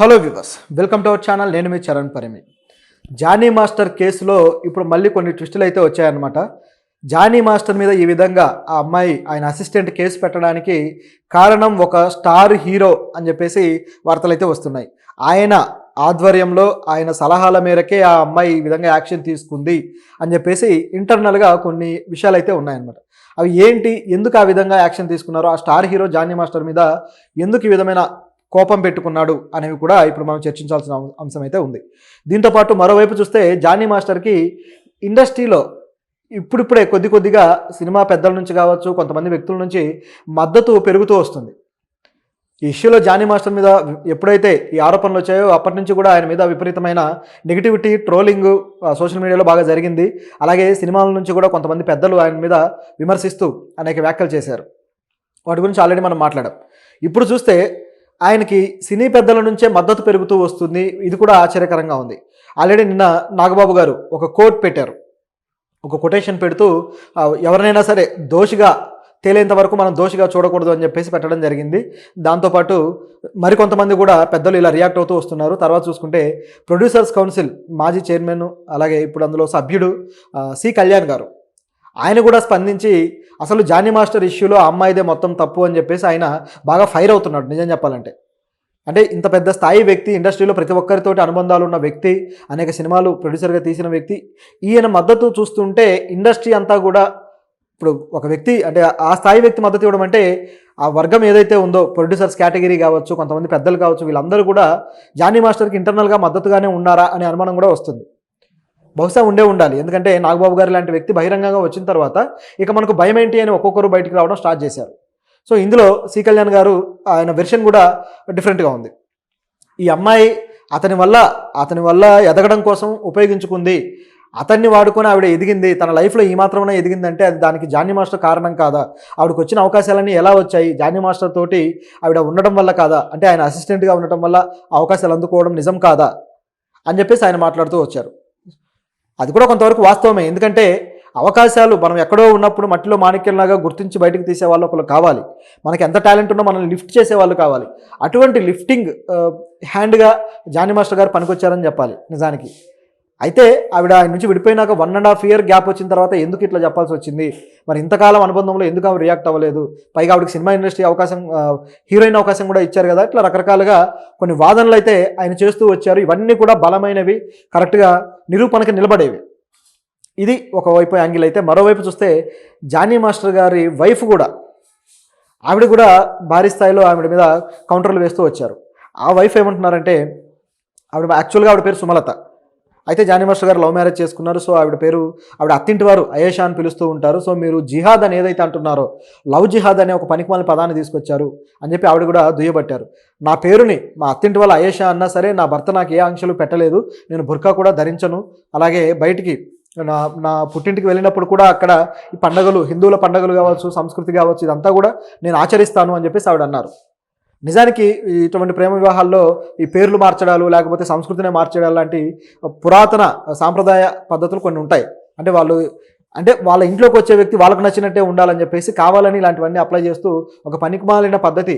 Hello viewers, welcome to our channel. నేను మీ Charan Parimi. Johnny master కేసులో ఇప్పుడు మళ్ళీ కొన్ని ట్విస్టులు అయితే వచ్చాయన్నమాట. జానీ మాస్టర్ మీద ఈ విధంగా ఆ అమ్మాయి ఆయన అసిస్టెంట్ కేసు పెట్టడానికి కారణం ఒక స్టార్ హీరో అని చెప్పేసి వార్తలు అయితే వస్తున్నాయి. ఆయన ఆధ్వర్యంలో ఆయన సలహాల మేరకే ఆ అమ్మాయి ఈ విధంగా యాక్షన్ తీసుకుంది అని చెప్పేసి ఇంటర్నల్గా కొన్ని విషయాలు అయితే ఉన్నాయన్నమాట. అవి ఏంటి, ఎందుకు ఆ విధంగా యాక్షన్ తీసుకున్నారో, ఆ స్టార్ హీరో జానీ మాస్టర్ మీద ఎందుకు ఈ విధమైన కోపం పెట్టుకున్నాడు అనేవి కూడా ఇప్పుడు మనం చర్చించాల్సిన అంశం అయితే ఉంది. దీంతోపాటు మరోవైపు చూస్తే జానీ మాస్టర్కి ఇండస్ట్రీలో ఇప్పుడిప్పుడే కొద్దిగా సినిమా పెద్దల నుంచి కావచ్చు, కొంతమంది వ్యక్తుల నుంచి మద్దతు పెరుగుతూ వస్తుంది. ఈ ఇష్యూలో జానీ మాస్టర్ మీద ఎప్పుడైతే ఈ ఆరోపణలు వచ్చాయో అప్పటి నుంచి కూడా ఆయన మీద విపరీతమైన నెగిటివిటీ, ట్రోలింగ్ సోషల్ మీడియాలో బాగా జరిగింది. అలాగే సినిమాల నుంచి కూడా కొంతమంది పెద్దలు ఆయన మీద విమర్శిస్తూ అనేక వ్యాఖ్యలు చేశారు. వాటి గురించి ఆల్రెడీ మనం మాట్లాడాం. ఇప్పుడు చూస్తే ఆయనకి సినీ పెద్దల నుంచే మద్దతు పెరుగుతూ వస్తుంది. ఇది కూడా ఆశ్చర్యకరంగా ఉంది. ఆల్రెడీ నిన్న నాగబాబు గారు ఒక కోట్ పెట్టారు, ఒక కొటేషన్ పెడుతూ ఎవరినైనా సరే దోషిగా తేలేంత వరకు మనం దోషిగా చూడకూడదు అని చెప్పేసి పెట్టడం జరిగింది. దాంతోపాటు మరికొంతమంది కూడా పెద్దలు ఇలా రియాక్ట్ అవుతూ వస్తున్నారు. తర్వాత చూసుకుంటే ప్రొడ్యూసర్స్ కౌన్సిల్ మాజీ చైర్మన్, అలాగే ఇప్పుడు అందులో సభ్యుడు సి కళ్యాణ్ గారు, ఆయన కూడా స్పందించి అసలు జానీ మాస్టర్ ఇష్యూలో ఆ అమ్మాయిదే మొత్తం తప్పు అని చెప్పేసి ఆయన బాగా ఫైర్ అవుతున్నాడు. నిజం చెప్పాలంటే, అంటే ఇంత పెద్ద స్థాయి వ్యక్తి, ఇండస్ట్రీలో ప్రతి ఒక్కరితోటి అనుబంధాలు ఉన్న వ్యక్తి, అనేక సినిమాలు ప్రొడ్యూసర్గా తీసిన వ్యక్తి, ఈయన మద్దతు చూస్తుంటే ఇండస్ట్రీ అంతా కూడా ఇప్పుడు ఒక వ్యక్తి అంటే ఆ స్థాయి వ్యక్తి మద్దతు ఇవ్వడం అంటే ఆ వర్గం ఏదైతే ఉందో ప్రొడ్యూసర్స్ కేటగిరీ కావచ్చు, కొంతమంది పెద్దలు కావచ్చు, వీళ్ళందరూ కూడా జానీ మాస్టర్కి ఇంటర్నల్గా మద్దతుగానే ఉన్నారా అనే అనుమానం కూడా వస్తుంది. బహుశా ఉండాలి. ఎందుకంటే నాగబాబు గారు లాంటి వ్యక్తి బహిరంగంగా వచ్చిన తర్వాత ఇక మనకు భయం ఏంటి అని ఒక్కొక్కరు బయటికి రావడం స్టార్ట్ చేశారు. సో ఇందులో సి కళ్యాణ్ గారు ఆయన వెర్షన్ కూడా డిఫరెంట్గా ఉంది. ఈ అమ్మాయి అతని వల్ల ఎదగడం కోసం ఉపయోగించుకుంది, అతన్ని వాడుకొని ఆవిడ ఎదిగింది, తన లైఫ్లో ఈ మాత్రమే ఎదిగిందంటే అది దానికి జానీ మాస్టర్ కారణం కాదా? ఆవిడకు వచ్చిన అవకాశాలన్నీ ఎలా వచ్చాయి? జానీ మాస్టర్ తోటి ఆవిడ ఉండడం వల్ల కాదా? అంటే ఆయన అసిస్టెంట్గా ఉండటం వల్ల అవకాశాలు అందుకోవడం నిజం కాదా అని చెప్పేసి ఆయన మాట్లాడుతూ వచ్చారు. అది కూడా కొంతవరకు వాస్తవమే. ఎందుకంటే అవకాశాలు మనం ఎక్కడో ఉన్నప్పుడు మట్టిలో మాణిక్యంలాగా గుర్తించి బయటకు తీసే వాళ్ళు ఒకరు కావాలి. మనకి ఎంత టాలెంట్ ఉన్నా మనల్ని లిఫ్ట్ చేసే వాళ్ళు కావాలి. అటువంటి లిఫ్టింగ్ హ్యాండ్గా జానీ మాస్టర్ గారు పనికొచ్చారని చెప్పాలి నిజానికి. అయితే ఆవిడ ఆయన నుంచి విడిపోయినాక 1.5 year గ్యాప్ వచ్చిన తర్వాత ఎందుకు ఇట్లా చెప్పాల్సి వచ్చింది? మరి ఇంతకాలం అనుబంధంలో ఎందుకు ఆవిడ రియాక్ట్ అవ్వలేదు? పైగా ఆవిడకి సినిమా ఇండస్ట్రీ అవకాశం, హీరోయిన్ అవకాశం కూడా ఇచ్చారు కదా. ఇట్లా రకరకాలుగా కొన్ని వాదనలు అయితే ఆయన చేస్తూ వచ్చారు. ఇవన్నీ కూడా బలమైనవి, కరెక్ట్గా నిరూపణకి నిలబడేవి. ఇది ఒకవైపు యాంగిల్ అయితే, మరోవైపు చూస్తే జానీ మాస్టర్ గారి వైఫ్ కూడా, ఆవిడ కూడా భారీ స్థాయిలో ఆవిడ మీద కౌంటర్లు వేస్తూ వచ్చారు. ఆ వైఫ్ ఏమంటున్నారంటే, యాక్చువల్గా ఆవిడ పేరు సుమలత. అయితే జానీ మాస్టర్ గారు లవ్ మ్యారేజ్ చేసుకున్నారు. సో ఆవిడ అత్తింటి వారు అయేషా అని పిలుస్తూ ఉంటారు. సో మీరు జిహాద్ అని ఏదైతే అంటున్నారో, లవ్ జిహాద్ అనే ఒక పనికిమాలిన పదాన్ని తీసుకొచ్చారు అని చెప్పి ఆవిడ కూడా దుయ్యబట్టారు. నా పేరుని మా అత్తింటి వాళ్ళ అయేషా అన్నా సరే, నా భర్త నాకు ఏ ఆంక్షలు పెట్టలేదు, నేను బుర్కా కూడా ధరించను, అలాగే బయటికి నా పుట్టింటికి వెళ్ళినప్పుడు కూడా అక్కడ ఈ పండుగలు, హిందువుల పండుగలు కావచ్చు, సంస్కృతి కావచ్చు, ఇదంతా కూడా నేను ఆచరిస్తాను అని చెప్పేసి ఆవిడ అన్నారు. నిజానికి ఇటువంటి ప్రేమ వివాహాల్లో ఈ పేర్లు మార్చడాలు, లేకపోతే సంస్కృతిని మార్చడాలు లాంటి పురాతన సాంప్రదాయ పద్ధతులు కొన్ని ఉంటాయి. అంటే వాళ్ళ ఇంట్లోకి వచ్చే వ్యక్తి వాళ్ళకు నచ్చినట్టే ఉండాలని చెప్పేసి కావాలని ఇలాంటివన్నీ అప్లై చేస్తూ ఒక పనికిమాలిన పద్ధతి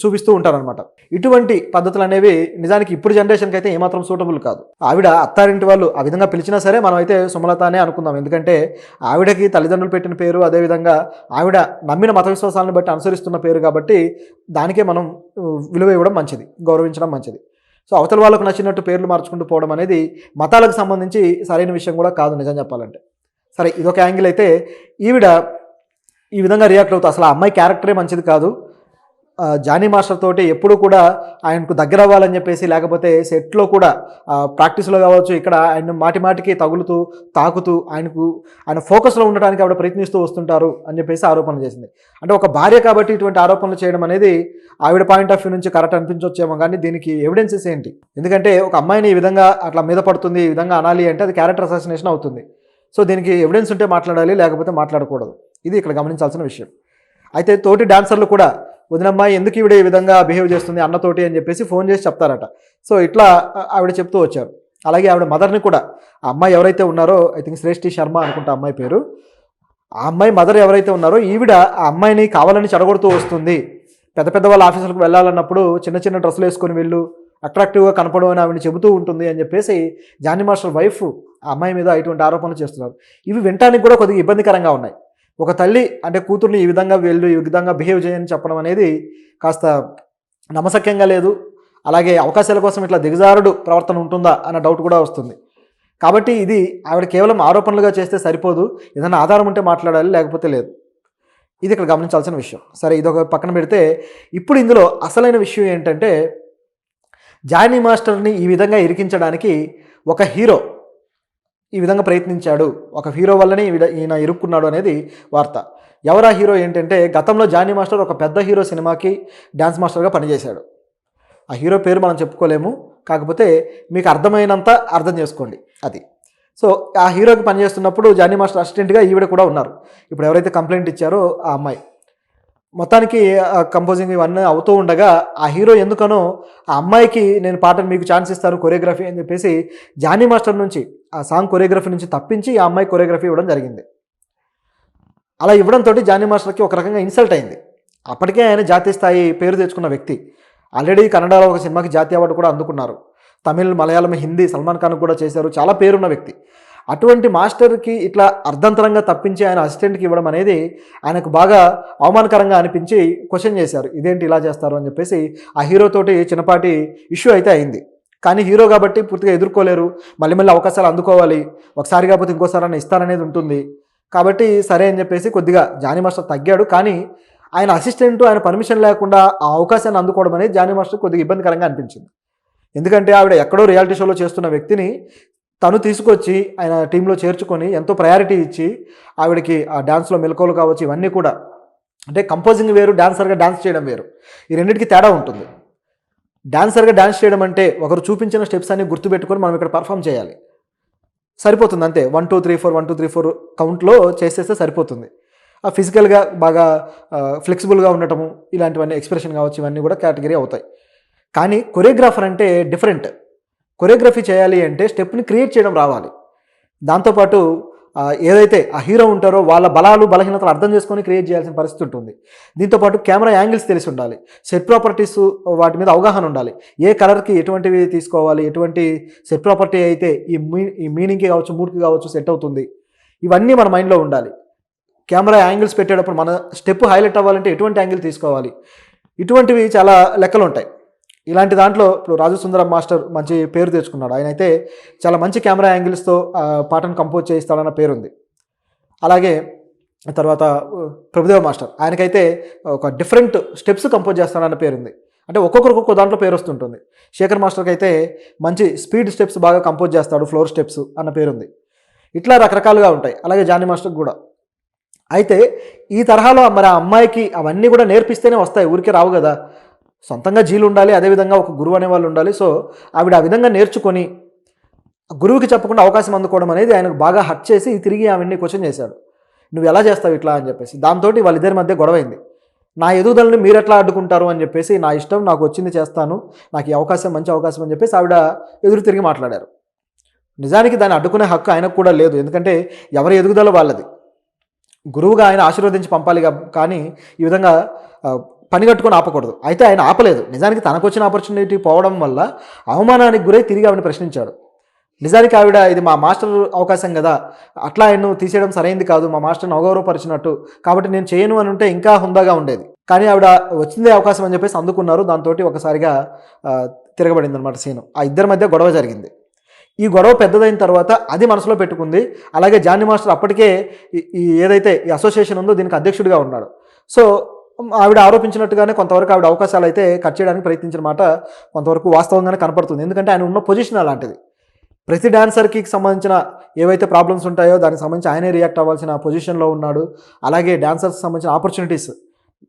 చూపిస్తూ ఉంటారనమాట. ఇటువంటి పద్ధతులు అనేవి నిజానికి ఇప్పుడు జనరేషన్కి అయితే ఏమాత్రం సూటబుల్ కాదు. ఆవిడ అత్తారింటి వాళ్ళు ఆ విధంగా పిలిచినా సరే మనం అయితే సుమలత అనే అనుకుందాం. ఎందుకంటే ఆవిడకి తల్లిదండ్రులు పెట్టిన పేరు, అదేవిధంగా ఆవిడ నమ్మిన మత విశ్వాసాలను బట్టి అనుసరిస్తున్న పేరు కాబట్టి దానికే మనం విలువ ఇవ్వడం మంచిది, గౌరవించడం మంచిది. సో అవతల వాళ్ళకు నచ్చినట్టు పేర్లు మార్చుకుంటూ పోవడం అనేది మతాలకు సంబంధించి సరైన విషయం కూడా కాదు నిజం చెప్పాలంటే. సరే, ఇదొక యాంగిల్ అయితే, ఈవిడ ఈ విధంగా రియాక్ట్ అవుతా అసలు ఆ అమ్మాయి క్యారెక్టరే మంచిది కాదు, జానీ మాస్టర్ తోటి ఎప్పుడూ కూడా ఆయనకు దగ్గర అవ్వాలని చెప్పేసి, లేకపోతే సెట్లో కూడా ప్రాక్టీస్లో కావచ్చు, ఇక్కడ ఆయన మాటికి తగులుతూ తాకుతూ ఆయన ఫోకస్లో ఉండడానికి ఆవిడ ప్రయత్నిస్తూ వస్తుంటారు అని చెప్పేసి ఆరోపణలు చేసింది. అంటే ఒక భార్య కాబట్టి ఇటువంటి ఆరోపణలు చేయడం అనేది ఆవిడ పాయింట్ ఆఫ్ వ్యూ నుంచి కరెక్ట్ అనిపించవచ్చేమో, కానీ దీనికి ఎవిడెన్సెస్ ఏంటి? ఎందుకంటే ఒక అమ్మాయిని ఈ విధంగా అట్లా మీద పడుతుంది, ఈ విధంగా అనాలి అంటే అది క్యారెక్టర్ అసాసినేషన్ అవుతుంది. సో దీనికి ఎవిడెన్స్ ఉంటే మాట్లాడాలి, లేకపోతే మాట్లాడకూడదు. ఇది ఇక్కడ గమనించాల్సిన విషయం. అయితే తోటి డాన్సర్లు కూడా వదినమ్మాయి ఎందుకు ఈవిడ ఈ విధంగా బిహేవ్ చేస్తుంది అన్నతోటి అని చెప్పేసి ఫోన్ చేసి చెప్తారట. సో ఇట్లా ఆవిడ చెప్తూ వచ్చారు. అలాగే ఆవిడ మదర్ని కూడా, ఆ అమ్మాయి ఎవరైతే ఉన్నారో, ఐ థింక్ శ్రేష్ఠి శర్మ అనుకుంటా అమ్మాయి పేరు, ఆ అమ్మాయి మదర్ ఎవరైతే ఉన్నారో ఈవిడ ఆ అమ్మాయిని కావాలని చెడగొడుతూ వస్తుంది. పెద్ద వాళ్ళ ఆఫీసులకు వెళ్ళాలన్నప్పుడు చిన్న డ్రెస్సులు వేసుకొని వెళ్ళు, అట్రాక్టివ్గా కనపడమని ఆవిడ చెబుతూ ఉంటుంది అని చెప్పేసి జానీ మాస్టర్ వైఫ్ ఆ అమ్మాయి మీద ఇటువంటి ఆరోపణలు చేస్తున్నారు. ఇవి వినటానికి కూడా కొద్దిగా ఇబ్బందికరంగా ఉన్నాయి. ఒక తల్లి అంటే కూతుర్ని ఈ విధంగా వెళ్ళు, ఈ విధంగా బిహేవ్ చేయని చెప్పడం అనేది కాస్త నమ్మశక్యంగా లేదు. అలాగే అవకాశాల కోసం ఇట్లా దిగజారుడు ప్రవర్తన ఉంటుందా అన్న డౌట్ కూడా వస్తుంది. కాబట్టి ఇది ఆవిడ కేవలం ఆరోపణలుగా చేస్తే సరిపోదు, ఏదైనా ఆధారం ఉంటే మాట్లాడాలి, లేకపోతే లేదు. ఇది ఇక్కడ గమనించాల్సిన విషయం. సరే, ఇదొక పక్కన పెడితే ఇప్పుడు ఇందులో అసలైన విషయం ఏంటంటే జానీ మాస్టర్ని ఈ విధంగా ఇరికించడానికి ఒక హీరో ఈ విధంగా ప్రయత్నించాడు, ఒక హీరో వల్లనే ఈయన ఇరుక్కున్నాడు అనేది వార్త. ఎవరా హీరో ఏంటంటే గతంలో జానీ మాస్టర్ ఒక పెద్ద హీరో సినిమాకి డ్యాన్స్ మాస్టర్గా పనిచేశాడు. ఆ హీరో పేరు మనం చెప్పుకోలేము, కాకపోతే మీకు అర్థమైనంత అర్థం చేసుకోండి అది. సో ఆ హీరోకి పనిచేస్తున్నప్పుడు జానీ మాస్టర్ అసిస్టెంట్గా ఈవిడ కూడా ఉన్నారు. ఇప్పుడు ఎవరైతే కంప్లైంట్ ఇచ్చారో ఆ అమ్మాయి. మొత్తానికి కంపోజింగ్ ఇవన్నీ అవుతూ ఉండగా ఆ హీరో ఎందుకనో ఆ అమ్మాయికి నేను పాటను మీకు ఛాన్స్ ఇస్తాను కొరియోగ్రఫీ అని చెప్పేసి జానీ మాస్టర్ నుంచి ఆ సాంగ్ కొరియోగ్రఫీ నుంచి తప్పించి ఆ అమ్మాయి కొరియోగ్రఫీ ఇవ్వడం జరిగింది. అలా ఇవ్వడంతో జానీ మాస్టర్కి ఒక రకంగా ఇన్సల్ట్ అయింది. అప్పటికే ఆయన జాతీయ స్థాయి పేరు తెచ్చుకున్న వ్యక్తి. ఆల్రెడీ కన్నడలో ఒక సినిమాకి జాతీయ అవార్డు కూడా అందుకున్నారు. తమిళ్, మలయాళం, హిందీ సల్మాన్ ఖాన్ కూడా చేశారు. చాలా పేరున్న వ్యక్తి. అటువంటి మాస్టర్కి ఇట్లా అర్ధంతరంగా తప్పించి ఆయన అసిస్టెంట్కి ఇవ్వడం అనేది ఆయనకు బాగా అవమానకరంగా అనిపించి క్వశ్చన్ చేశారు. ఇదేంటి ఇలా చేస్తారు అని చెప్పేసి ఆ హీరోతోటి చిన్నపాటి ఇష్యూ అయితే అయింది. కానీ హీరో కాబట్టి పూర్తిగా ఎదుర్కోలేరు, మళ్ళీ మళ్ళీ అవకాశాలు అందుకోవాలి, ఒకసారి కాకపోతే ఇంకోసారి అన్న ఇస్తారనేది ఉంటుంది. కాబట్టి సరే అని చెప్పేసి కొద్దిగా జానీ మాస్టర్ తగ్గాడు. కానీ ఆయన అసిస్టెంట్ ఆయన పర్మిషన్ లేకుండా ఆ అవకాశాన్ని అందుకోవడం అనేది జానీ మాస్టర్ కొద్దిగా ఇబ్బందికరంగా అనిపించింది. ఎందుకంటే ఆవిడ ఎక్కడో రియాలిటీ షోలో చేస్తున్న వ్యక్తిని తను తీసుకొచ్చి ఆయన టీంలో చేర్చుకొని ఎంతో ప్రయారిటీ ఇచ్చి ఆవిడకి ఆ డ్యాన్స్లో మెలకువలు కావచ్చు, ఇవన్నీ కూడా అంటే కంపోజింగ్ వేరు, డాన్సర్గా డాన్స్ చేయడం వేరు. ఈ రెండింటికి తేడా ఉంటుంది. డాన్సర్గా డాన్స్ చేయడం అంటే ఒకరు చూపించిన స్టెప్స్ అన్ని గుర్తుపెట్టుకొని మనం ఇక్కడ పర్ఫామ్ చేయాలి, సరిపోతుంది అంతే. 1 2 3 4 1 2 3 4 కౌంట్లో చేసేస్తే సరిపోతుంది. ఆ ఫిజికల్గా బాగా ఫ్లెక్సిబుల్గా ఉండటము, ఇలాంటివన్నీ ఎక్స్ప్రెషన్ కావచ్చు, ఇవన్నీ కూడా కేటగిరీ అవుతాయి. కానీ కొరియోగ్రాఫర్ అంటే డిఫరెంట్. కొరియోగ్రఫీ చేయాలి అంటే స్టెప్ని క్రియేట్ చేయడం రావాలి. దాంతోపాటు ఏదైతే ఆ హీరో ఉంటారో వాళ్ళ బలాలు బలహీనతలు అర్థం చేసుకొని క్రియేట్ చేయాల్సిన పరిస్థితి ఉంటుంది. దీంతోపాటు కెమెరా యాంగిల్స్ తెలిసి ఉండాలి, సెట్ ప్రాపర్టీస్ వాటి మీద అవగాహన ఉండాలి. ఏ కలర్కి ఎటువంటివి తీసుకోవాలి, ఎటువంటి సెట్ ప్రాపర్టీ అయితే ఈ మీనింగ్కి కావచ్చు, మూడ్కి కావచ్చు సెట్ అవుతుంది, ఇవన్నీ మన మైండ్లో ఉండాలి. కెమెరా యాంగిల్స్ పెట్టేటప్పుడు మన స్టెప్ హైలైట్ అవ్వాలంటే ఎటువంటి యాంగిల్ తీసుకోవాలి, ఇటువంటివి చాలా లెక్కలు ఉంటాయి. ఇలాంటి దాంట్లో ఇప్పుడు రాజు సుందరం మాస్టర్ మంచి పేరు తెచ్చుకున్నాడు. ఆయన అయితే చాలా మంచి కెమెరా యాంగిల్స్తో పాటను కంపోజ్ చేయిస్తాడన్న పేరుంది. అలాగే తర్వాత ప్రభుదేవ మాస్టర్, ఆయనకైతే ఒక డిఫరెంట్ స్టెప్స్ కంపోజ్ చేస్తాడన్న పేరుంది. అంటే ఒక్కొక్కరికి ఒక్కొక్క దాంట్లో పేరు వస్తుంటుంది. శేఖర్ మాస్టర్కి అయితే మంచి స్పీడ్ స్టెప్స్ బాగా కంపోజ్ చేస్తాడు, ఫ్లోర్ స్టెప్స్ అన్న పేరుంది. ఇట్లా రకరకాలుగా ఉంటాయి. అలాగే జానీ మాస్టర్కి కూడా. అయితే ఈ తరహాలో మరి ఆ అమ్మాయికి అవన్నీ కూడా నేర్పిస్తేనే వస్తాయి, ఊరికే రావు కదా. సొంతంగా జీలు ఉండాలి, అదేవిధంగా ఒక గురువు అనేవాళ్ళు ఉండాలి. సో ఆవిడ ఆ విధంగా నేర్చుకొని గురువుకి చెప్పకుండా అవకాశం అందుకోవడం అనేది ఆయనకు బాగా హర్ట్ చేసి తిరిగి ఆవిడ్ని క్వశ్చన్ చేశాడు, నువ్వు ఎలా చేస్తావు ఇట్లా అని చెప్పేసి. దాంతో వాళ్ళిద్దరి మధ్య గొడవైంది. నా ఎదుగుదలని మీరు ఎట్లా అడ్డుకుంటారు అని చెప్పేసి, నా ఇష్టం, నాకు వచ్చింది చేస్తాను, నాకు ఈ అవకాశం మంచి అవకాశం అని చెప్పేసి ఆవిడ ఎదురు తిరిగి మాట్లాడారు. నిజానికి దాన్ని అడ్డుకునే హక్కు ఆయనకు కూడా లేదు. ఎందుకంటే ఎవరి ఎదుగుదల వాళ్ళది. గురువుగా ఆయన ఆశీర్వదించి పంపాలి, కానీ ఈ విధంగా పని కట్టుకొని ఆపకూడదు. అయితే ఆయన ఆపలేదు. నిజానికి తనకు వచ్చిన ఆపర్చునిటీ పోవడం వల్ల అవమానానికి గురై తిరిగి ఆవిడని ప్రశ్నించాడు. నిజానికి ఆవిడ ఇది మా మాస్టర్ అవకాశం కదా, అట్లా ఆయన్ను తీసేయడం సరైంది కాదు, మా మాస్టర్ని అవగౌరవపరిచినట్టు, కాబట్టి నేను చేయను అని ఉంటే ఇంకా హుందాగా ఉండేది. కానీ ఆవిడ వచ్చిందే అవకాశం అని చెప్పేసి అందుకున్నారు. దాంతో ఒకసారిగా తిరగబడింది అనమాట సీను. ఆ ఇద్దరి మధ్య గొడవ జరిగింది. ఈ గొడవ పెద్దదైన తర్వాత అది మనసులో పెట్టుకుంది. అలాగే జానీ మాస్టర్ అప్పటికే ఏదైతే ఈ అసోసియేషన్ ఉందో దీనికి అధ్యక్షుడిగా ఉన్నాడు. సో ఆవిడ ఆరోపించినట్టుగానే కొంతవరకు ఆవిడ అవకాశాలు అయితే కట్ చేయడానికి ప్రయత్నించిన మాట కొంతవరకు వాస్తవంగానే కనపడుతుంది. ఎందుకంటే ఆయన ఉన్న పొజిషన్ అలాంటిది. ప్రతి డాన్సర్కి సంబంధించిన ఏవైతే ప్రాబ్లమ్స్ ఉంటాయో దానికి సంబంధించి ఆయనే రియాక్ట్ అవ్వాల్సిన పొజిషన్లో ఉన్నాడు. అలాగే డాన్సర్స్కి సంబంధించిన ఆపర్చునిటీస్,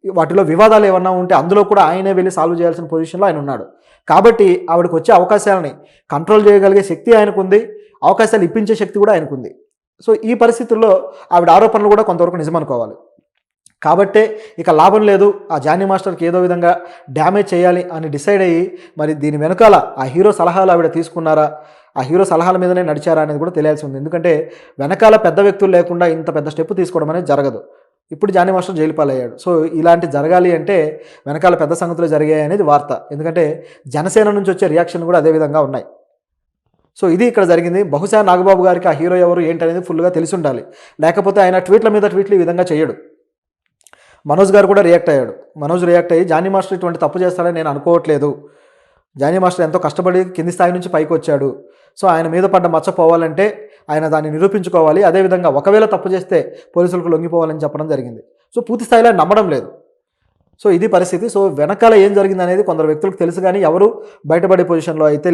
వాటిలో వివాదాలు ఏమన్నా ఉంటే అందులో కూడా ఆయనే వెళ్ళి సాల్వ్ చేయాల్సిన పొజిషన్లో ఆయన ఉన్నాడు. కాబట్టి ఆవిడకి వచ్చే అవకాశాలని కంట్రోల్ చేయగలిగే శక్తి ఆయనకుంది, అవకాశాలు ఇప్పించే శక్తి కూడా ఆయనకుంది. సో ఈ పరిస్థితుల్లో ఆవిడ ఆరోపణలు కూడా కొంతవరకు నిజమనుకోవాలి. కాబట్టే ఇక లాభం లేదు, ఆ జానీ మాస్టర్కి ఏదో విధంగా డ్యామేజ్ చేయాలి అని డిసైడ్ అయ్యి మరి దీని వెనకాల ఆ హీరో సలహాలు ఆవిడ తీసుకున్నారా, ఆ హీరో సలహాల మీదనే నడిచారా అనేది కూడా తెలియాల్సి ఉంది. ఎందుకంటే వెనకాల పెద్ద వ్యక్తులు లేకుండా ఇంత పెద్ద స్టెప్ తీసుకోవడం అనేది జరగదు. ఇప్పుడు జానీ మాస్టర్ జైలు పాలయ్యాడు. సో ఇలాంటి జరగాలి అంటే వెనకాల పెద్ద సంగతులు జరిగాయి అనేది వార్త. ఎందుకంటే జనసేన నుంచి వచ్చే రియాక్షన్ కూడా అదే విధంగా ఉన్నాయి. సో ఇది ఇక్కడ జరిగింది. బహుశా నాగబాబు గారికి ఆ హీరో ఎవరు ఏంటనేది ఫుల్గా తెలిసి ఉండాలి. లేకపోతే ఆయన ట్వీట్ల మీద ట్వీట్లు ఈ విధంగా చేయడు. మనోజ్ గారు కూడా రియాక్ట్ అయ్యాడు. మనోజ్ రియాక్ట్ అయ్యి జానీ మాస్టర్ ఇటువంటి తప్పు చేస్తాడని నేను అనుకోవట్లేదు. జానీ మాస్టర్ ఎంతో కష్టపడి కింది స్థాయి నుంచి పైకి వచ్చాడు. సో ఆయన మీద పడ్డ మచ్చ పోవాలంటే ఆయన దాన్ని నిరూపించుకోవాలి. అదేవిధంగా ఒకవేళ తప్పు చేస్తే పోలీసులకు లొంగిపోవాలని చెప్పడం జరిగింది. సో పూర్తి స్థాయిలో నమ్మడం లేదు. సో ఇది పరిస్థితి. సో వెనకాల ఏం జరిగింది అనేది కొందరు వ్యక్తులకు తెలుసు, కానీ ఎవరు బయటపడే పొజిషన్లో అయితే